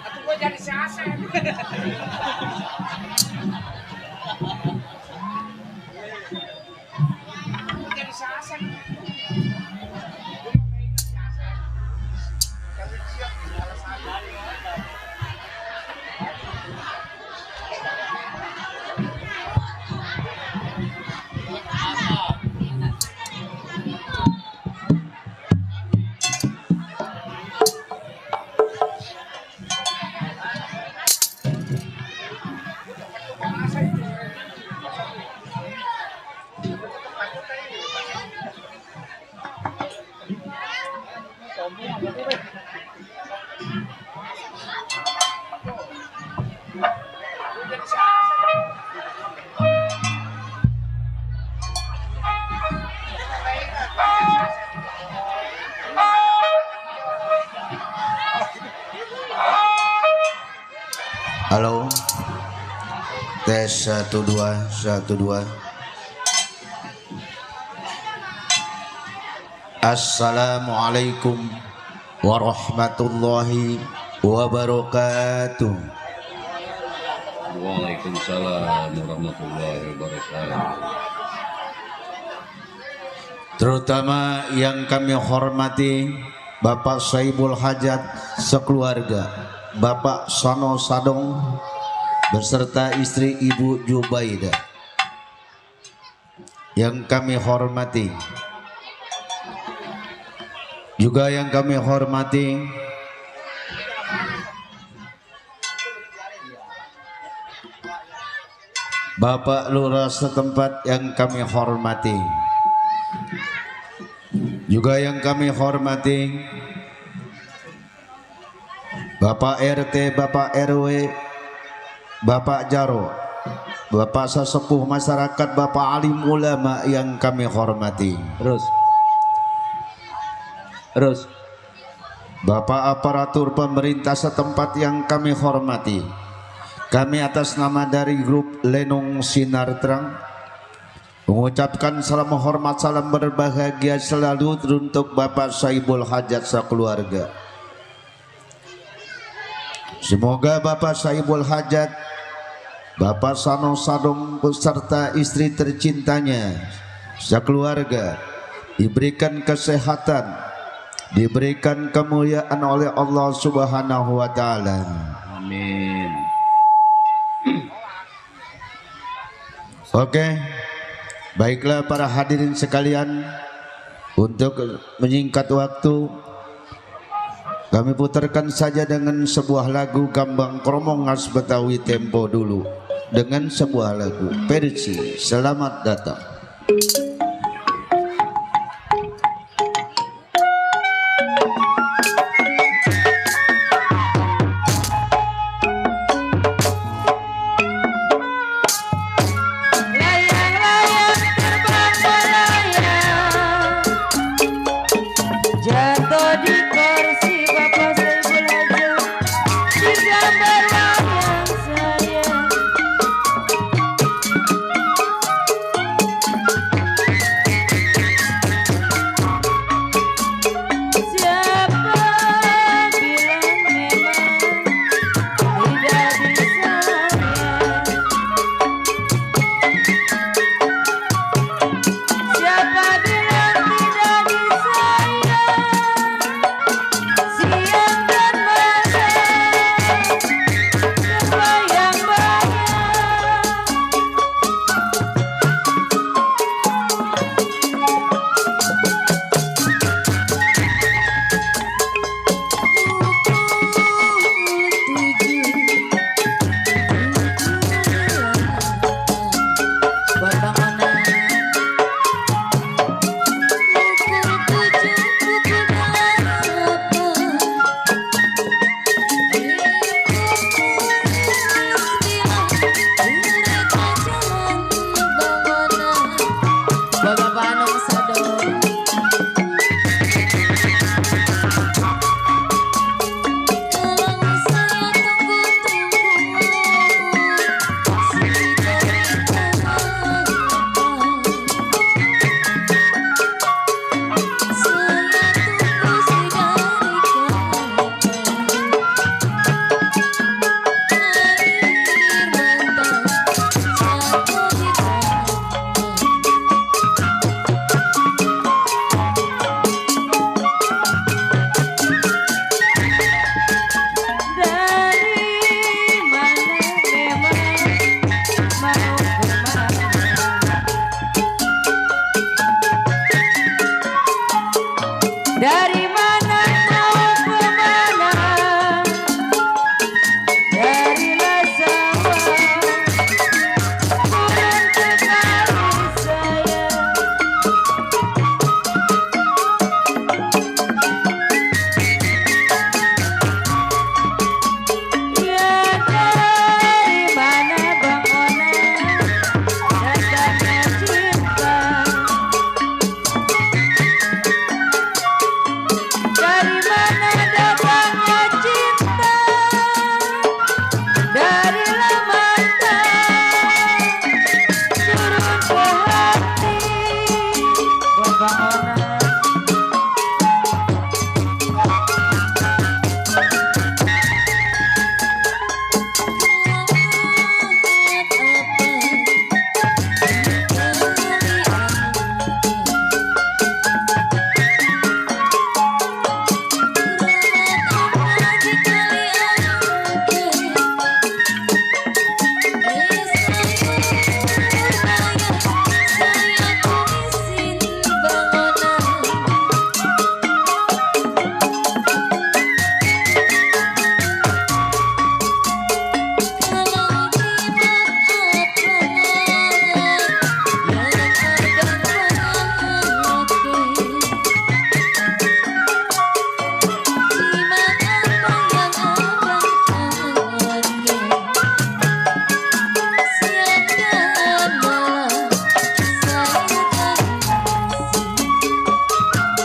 Atau gua jadi sasaran. Gua jadi sasaran. Halo, tes 1 2 1 2. Assalamualaikum warahmatullahi wabarakatuh. Waalaikumsalam warahmatullahi wabarakatuh. Terutama yang kami hormati Bapak Saibul Hajat sekeluarga, Bapak Sono Sadong beserta istri Ibu Jubaida. Yang kami hormati juga yang kami hormati Bapak Lurah setempat, yang kami hormati juga yang kami hormati Bapak RT, Bapak RW, Bapak Jaro, Bapak sesepuh masyarakat, Bapak alim ulama yang kami hormati. Terus Bapak aparatur pemerintah setempat yang kami hormati. Kami atas nama dari grup Lenong Sinar Terang mengucapkan salam hormat, salam berbahagia selalu untuk Bapak Saibul Hajat sekeluarga. Semoga Bapak Saibul Hajat, Bapak Sano Sadong beserta istri tercintanya sekeluarga diberikan kesehatan, diberikan kemuliaan oleh Allah Subhanahu wa taala. Amin. Oke. Baiklah para hadirin sekalian, untuk menyingkat waktu kami putarkan saja dengan sebuah lagu Gambang Kromong khas Betawi tempo dulu, dengan sebuah lagu versi Selamat Datang. Jatuh di kursi Bapak Saibul Hajat, di gambar wayang saya.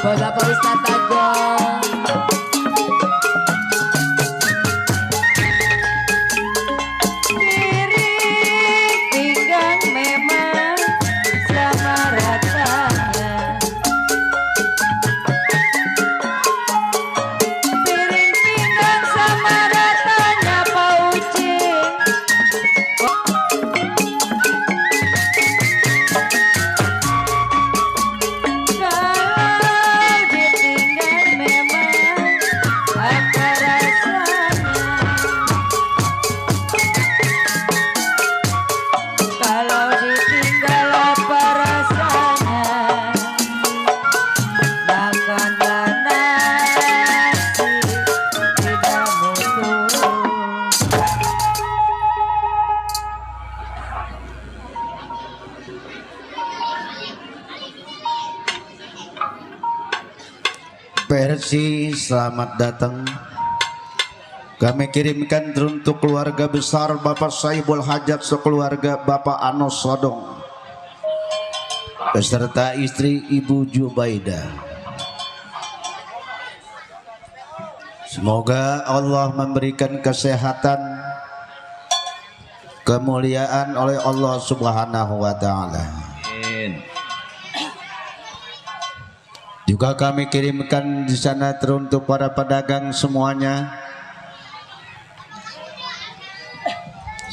buat Bapak Ustadz Tanjung. Diri pinggang memang sama ratanya. Piring pinggang sama ratanya Pak Uci. Kalau ditinggal memang apa rasanya? Kalau ditinggal apa rasanya? Makanlah nasi tidak mutu. Persi, selamat datang. Kami kirimkan untuk keluarga besar Bapak Saibul Hajat sekeluarga Bapak Anos Sodong beserta istri Ibu Jubaida. Semoga Allah memberikan kesehatan, kemuliaan oleh Allah Subhanahu wa taala. Amin. Juga kami kirimkan di sana teruntuk para pedagang semuanya,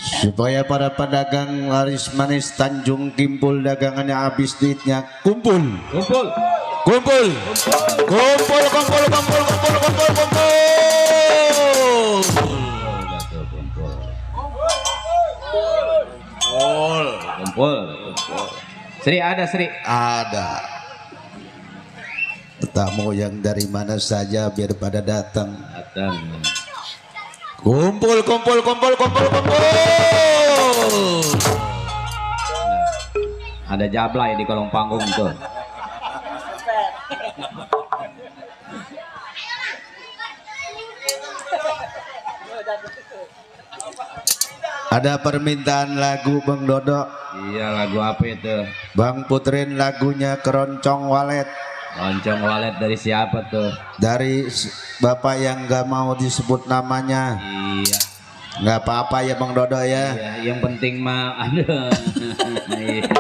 supaya para pedagang laris manis Tanjung Kimpul dagangannya habis duitnya. Kumpul, Kumpul. kumpul, kumpul, kumpul, kumpul, kumpul, kumpul, kumpul. Kumpul. Sri ada Sri. Ada tamu yang dari mana saja biar pada datang. Datang. Kumpul, kumpul, kumpul, kumpul, kumpul. Ada jablay di kolong panggung tuh. Ada permintaan lagu Bang Dodo. Iya, lagu apa itu? Bang Putrin lagunya Keroncong Walet. Loncong walet dari siapa tuh? Dari bapak yang gak mau disebut namanya. Iya. Nggak apa-apa ya Bang Dodo ya. Iya, yang penting mah ada. Iya.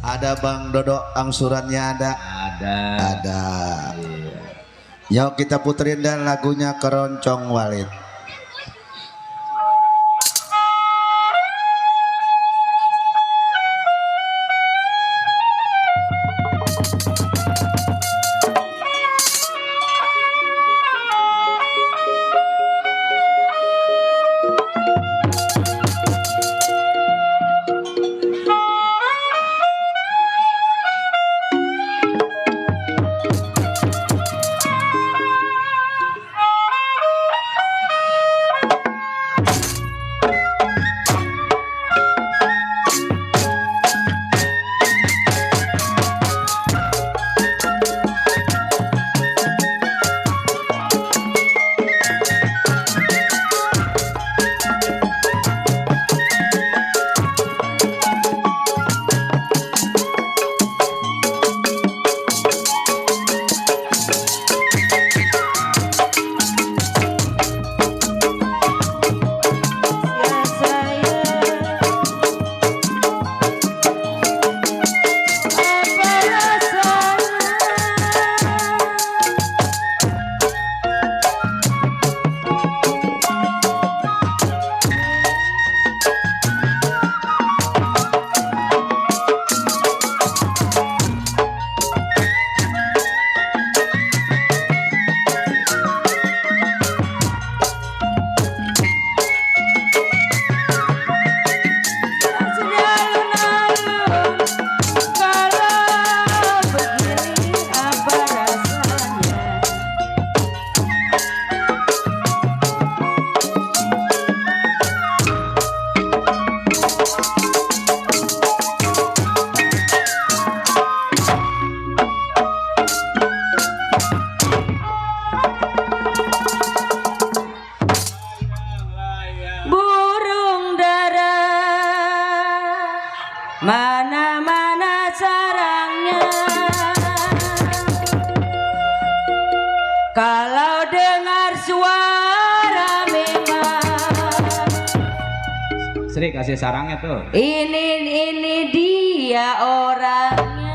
Ada Bang Dodo, angsurannya ada. Ada. Ada. Iya. Yuk kita puterin dan lagunya Keroncong Walet. kasih sarangnya tuh. Ini dia orangnya.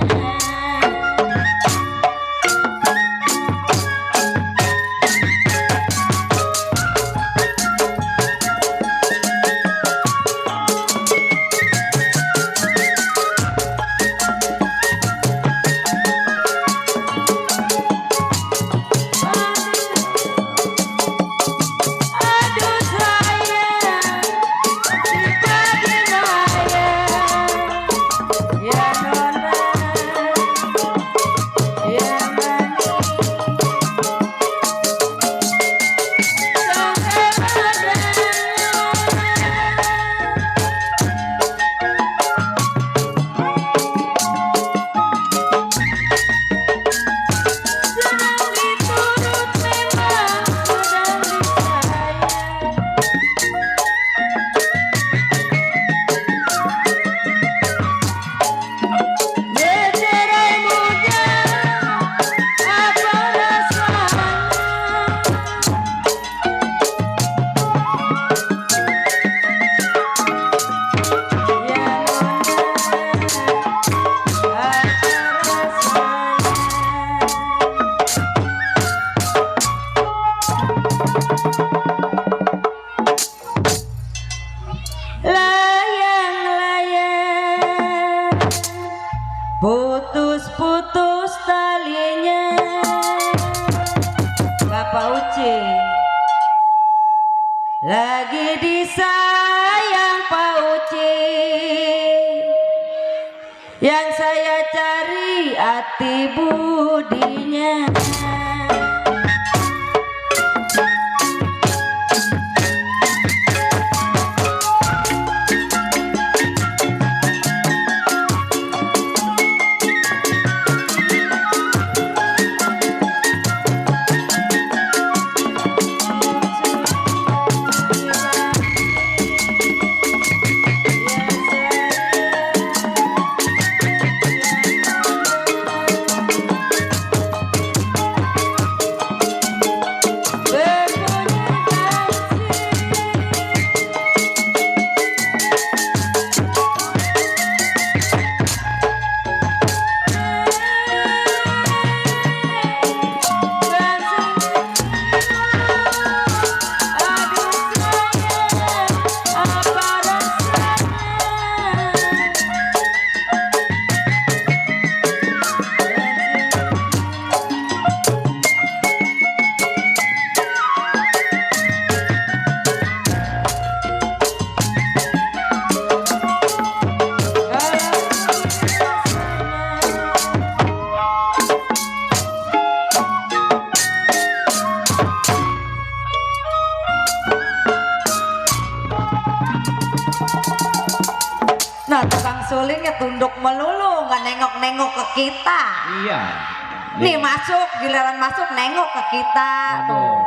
Aduh sayang, bagaimana ya nona, ya mami, senang diturut memang sedang disayang. Bercerai muda, apa rasanya? Ya nona, apa rasanya? Layang-layang, putus-putus talinya. Bapak Uci lagi disayang Pak Uci, yang saya cari hati budinya. Nah, tukang sulingnya tunduk melulu, nggak nengok-nengok ke kita. Iya. Nih masuk, giliran masuk nengok ke kita. Aduh,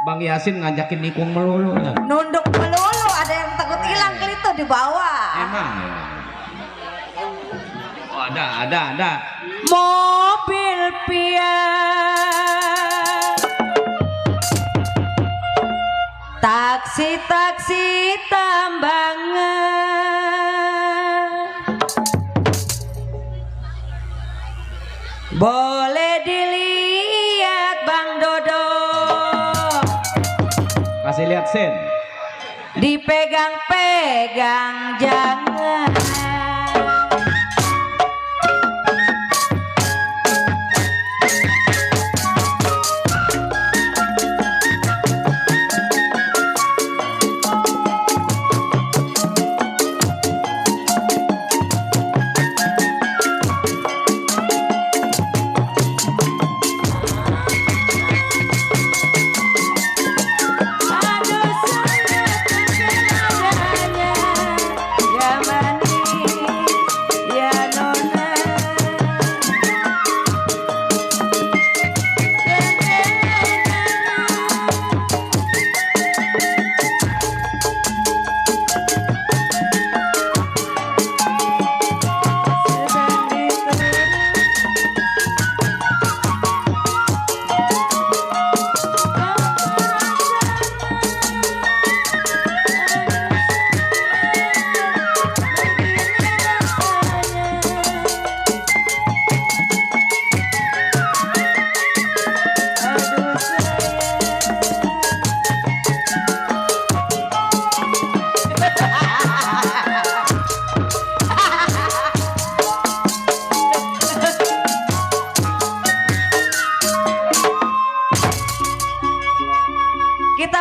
Bang Yasin ngajakin nikung melulu. Nunduk melulu, ada yang takut hilang kelito di bawah. Emang ya. Oh, ada. Mobil pian, taksi tambangan, boleh dilihat Bang Dodo, Kasih lihat Sin. dipegang-pegang jangan. Aduh sangat adanya, ya manis.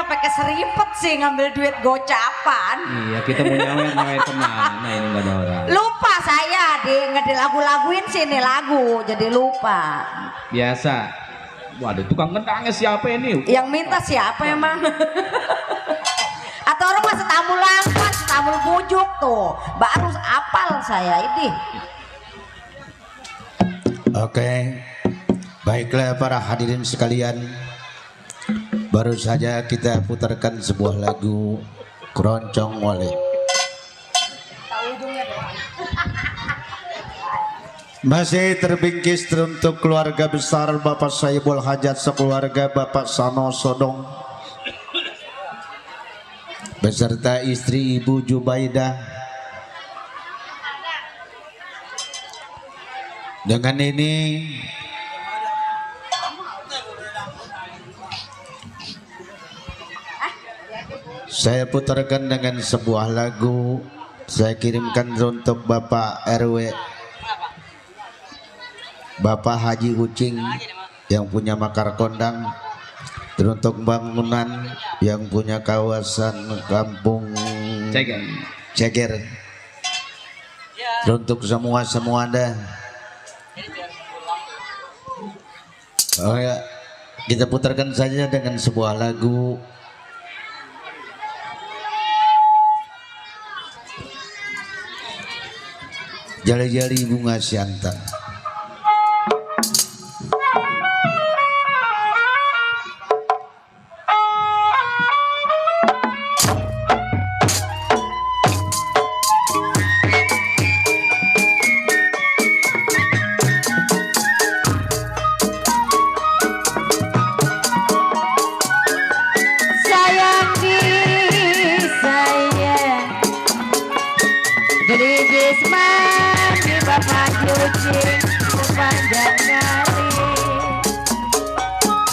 sampai keseripet sih ngambil duit gocapan. Iya, kita mau nyawer kemana ini nggak ada orang. Lupa saya ngedilagu-laguin sini lagu jadi lupa. Biasa. Waduh, tukang kentangnya siapa ini? Yang minta siapa emang? Atau orang masih tamu lampat, tamu bujuk tuh. Baru apal saya ini. Oke, baiklah para hadirin sekalian, baru saja kita putarkan sebuah lagu Keroncong Wale. Masih terbingkis untuk keluarga besar Bapak Saibul Hajat sekeluarga, Bapak Sano Sodong beserta istri Ibu Jubaidah. Dengan ini saya putarkan dengan sebuah lagu, saya kirimkan untuk Bapak RW, Bapak Haji Ucing yang punya Makar Kondang, dan untuk bangunan yang punya kawasan kampung Ceger. Dan untuk semua Anda. Oh ya, kita putarkan saja dengan sebuah lagu Jali-jali bunga siantan.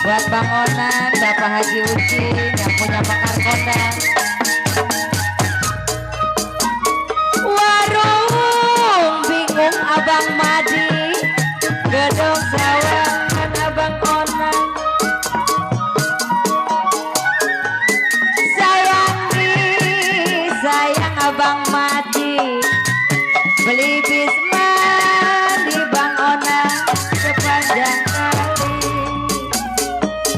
Buat Bang Onan, Bapak Haji Ucing yang punya Makar Kondang. Warung bingung Abang Madi, gedung sawangan Abang Onan. Sayang Abang Madi, beli bisman di Bang Onan sepanjang kali.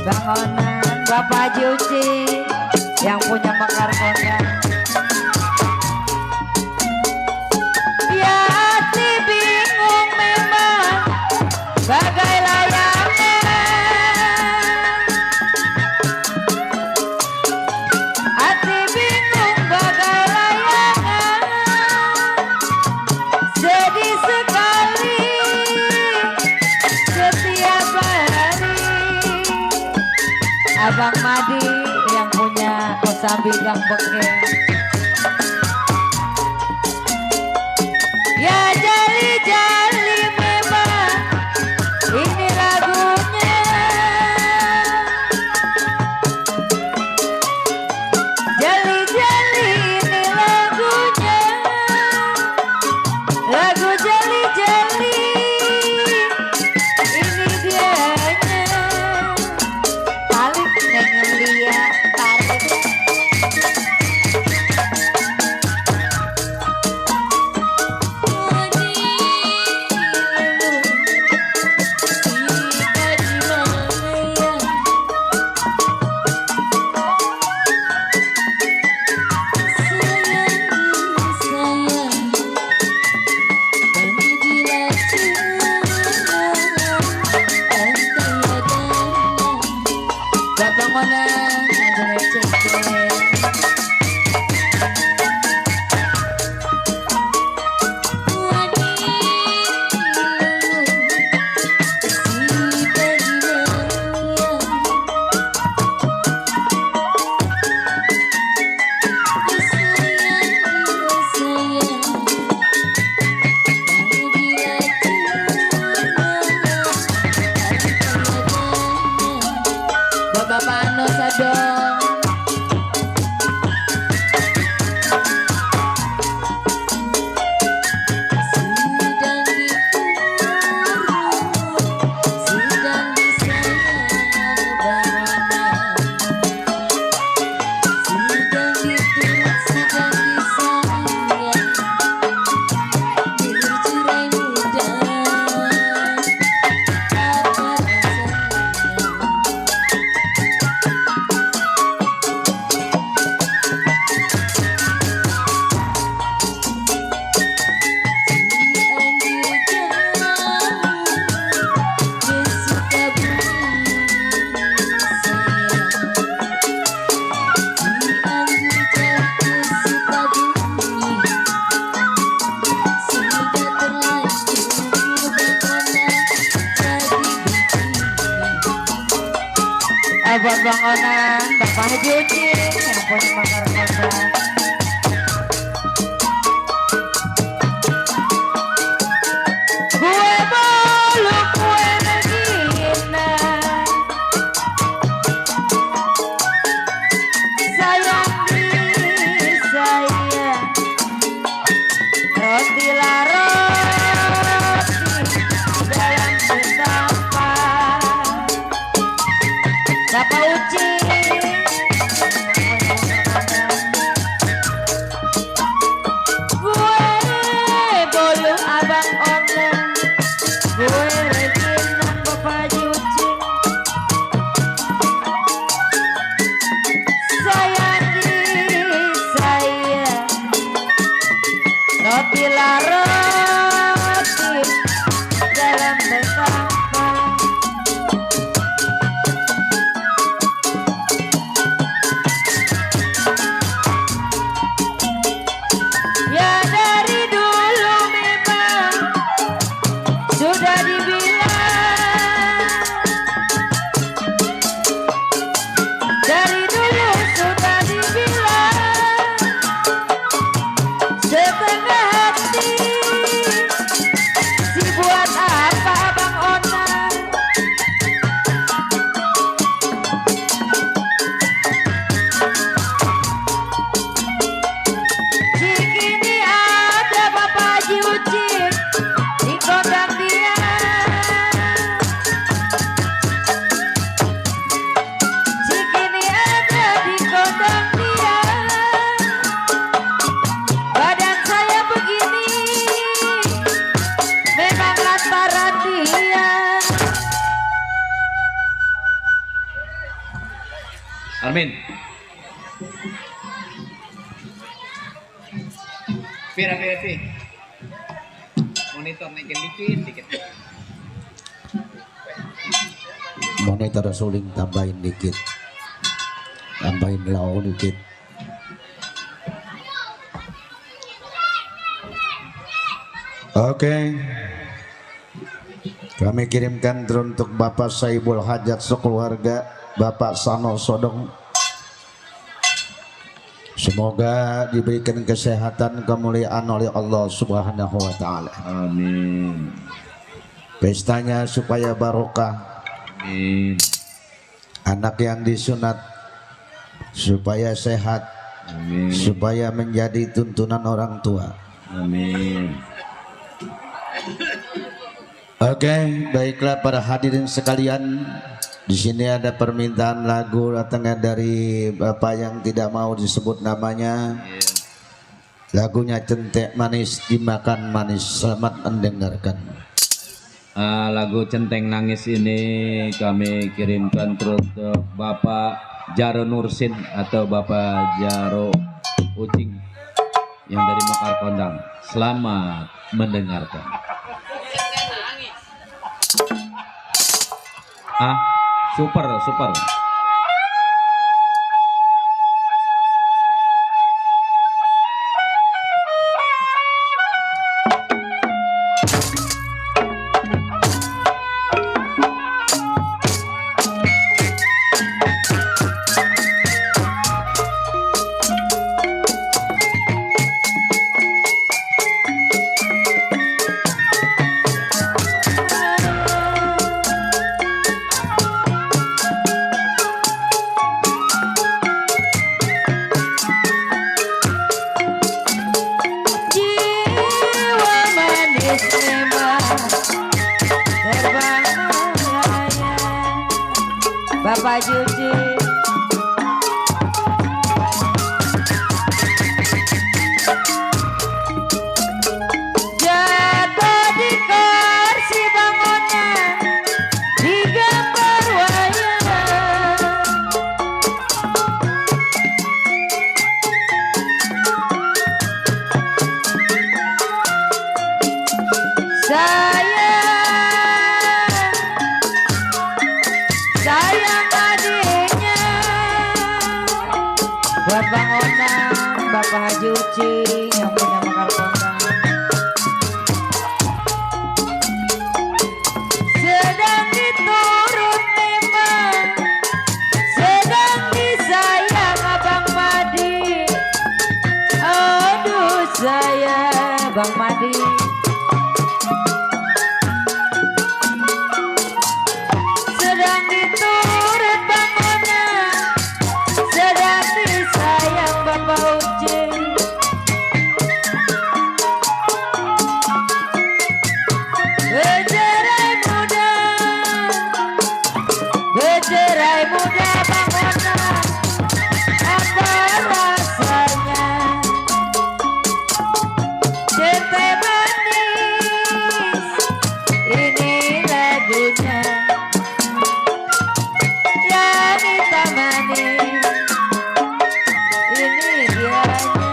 Bang Onan, Bapak Haji Ucing yang punya Makar Kondang. Ya hati bingung memang bagai layangan, hati bingung bagai layangan, sedih sekali setiap hari. Abang Madi yang punya Kosambi Gang Beken. Ya jali-jali memang ini lagunya. Jali-jali ini lagunya. Lagu jali-jali ini dianya. Paling pengen lihat tarik. Abang Bang Onan, Bapak Haji Ucing yang punya makar kondang. Gue bolu kue negina, sayang di saya, roti lah roti dalam betapa. Bapak Ucing gue bolu abang Onan, gue reginan Bapak Haji Ucing, sayang di saya, roti lah roti dalam betapa. Ya dari dulu memang sudah dibilang, dari dulu sudah dibilang, setengah hati si buat apa Bang Onan. Cikini ada Bapak Haji Ucing di kondang dia. Cikini ada di kondang dia. Badan saya begini memang lantaran dia. Armin. Pira. Monitor naikin dikit. Monitor suling tambahin dikit, tambahin low dikit. Oke, kami kirimkan untuk Bapak Saibul Hajat sekeluarga, Bapak Sano Sodong. Semoga diberikan kesehatan, kemuliaan oleh Allah Subhanahu wa Ta'ala. Amin. Pestanya supaya barokah. Amin. Anak yang disunat supaya sehat, Amin. supaya menjadi tuntunan orang tua. Amin. Oke, baiklah para hadirin sekalian. Di sini ada permintaan lagu datangnya dari Bapak yang tidak mau disebut namanya. Lagunya Centek Manis Dimakan Manis. Selamat mendengarkan. Lagu Centeng Nangis ini kami kirimkan terus ke Bapak Jaro Nursin atau Bapak Jaro Ucing yang dari Mekar Kondang. Selamat mendengarkan. Super. Jiwa manis memang terbang melayang. Bapak Haji Ucing jatuh di kursi bangunan di gambar wayang. Sayang adiknya buat Bang Onan, Bapak Haji Ucing yang punya Mekar Kondang. Sedang diturut memang yang diturut bangunan sedang disayang Bapak Uci. Bercerai muda bangunan apa rasanya cinta manis ini lagunya yang hitam manis ini dianya.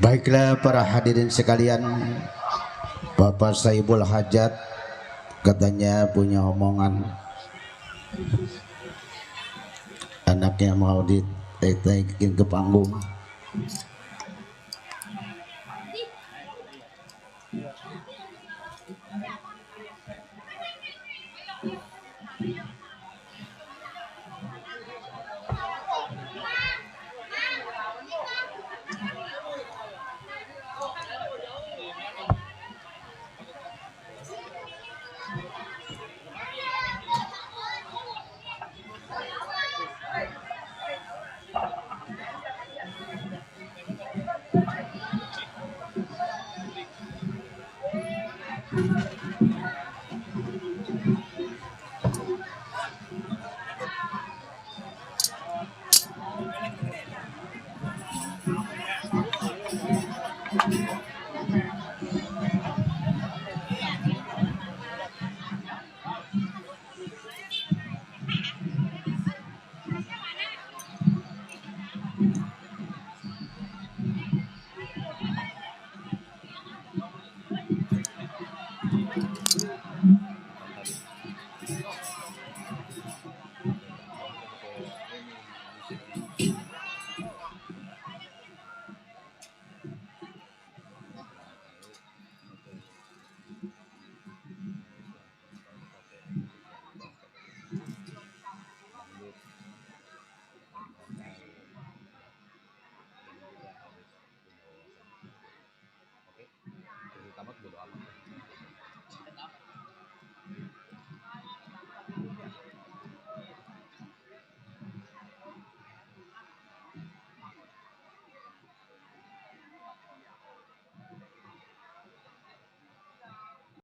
Baiklah para hadirin sekalian, Bapak Saibul Hajat katanya punya omongan, anaknya mau ditaikin ke panggung.